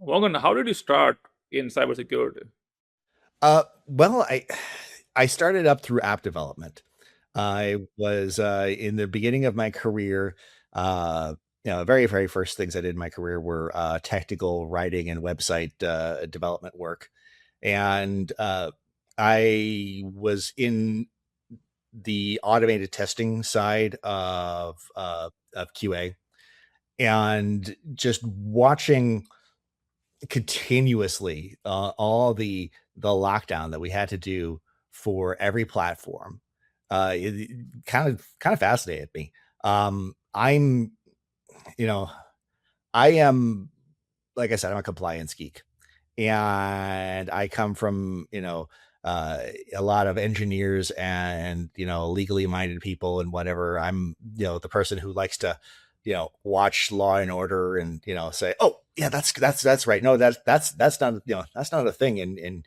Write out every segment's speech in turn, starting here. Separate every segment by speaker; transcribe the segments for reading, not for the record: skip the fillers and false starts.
Speaker 1: Morgan, how did you start in cybersecurity?
Speaker 2: Well, I started up through app development. I was in the beginning of my career. Uh, very first things I did in my career were technical writing and website development work, and I was in the automated testing side of QA, and just watching continuously all the lockdown that we had to do for every platform. It kind of fascinated me. I'm you know I am, like I said, I'm a compliance geek, and I come from uh, a lot of engineers and legally minded people and whatever. I'm the person who likes to watch Law and Order and say, oh yeah, that's right. No, that's not that's not a thing in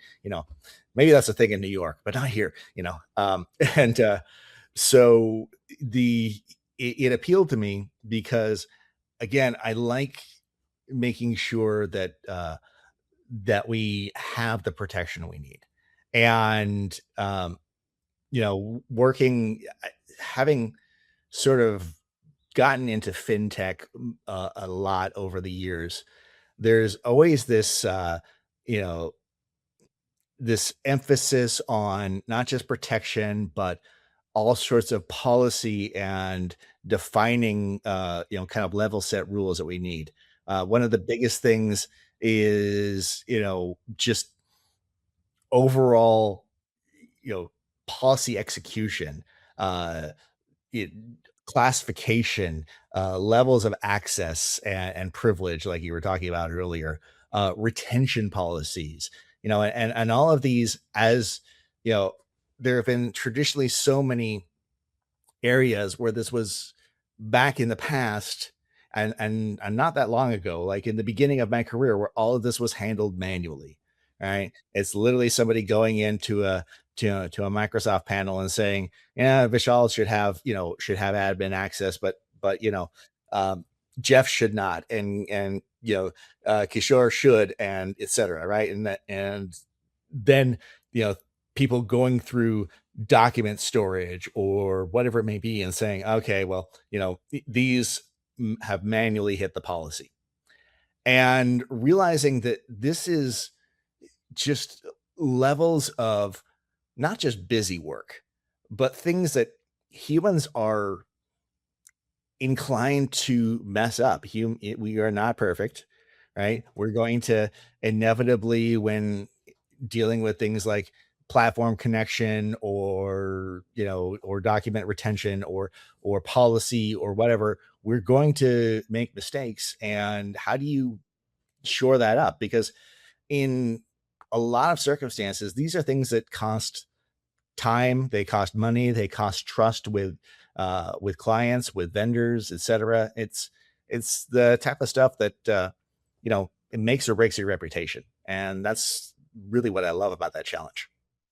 Speaker 2: maybe that's a thing in New York, but not here. And so the it appealed to me because, again, I like making sure that we have the protection we need. And working, having sort of gotten into fintech a lot over the years, there's always you know this emphasis on not just protection, but all sorts of policy and defining, kind of level set rules that we need. One of the biggest things is, just overall, you know, policy execution, uh, it, classification, levels of access and privilege, like you were talking about earlier, retention policies, and all of these, as you know, there have been traditionally so many areas where this was back in the past, and not that long ago, like in the beginning of my career, where all of this was handled manually. Right? It's literally somebody going into a Microsoft panel and saying, "Yeah, Vishal should have admin access, but um, Jeff should not, and Kishore should, and etc." Right? And then people going through document storage or whatever it may be and saying, okay, well, these have manually hit the policy, and realizing that this is just levels of not just busy work, but things that humans are inclined to mess up. We are not perfect, right? We're going to inevitably, when dealing with things like platform connection or document retention or policy or whatever, we're going to make mistakes. And how do you shore that up? Because in a lot of circumstances, these are things that cost time, they cost money, they cost trust with clients, with vendors, etc. It's the type of stuff that it makes or breaks your reputation, and that's really what I love about that challenge.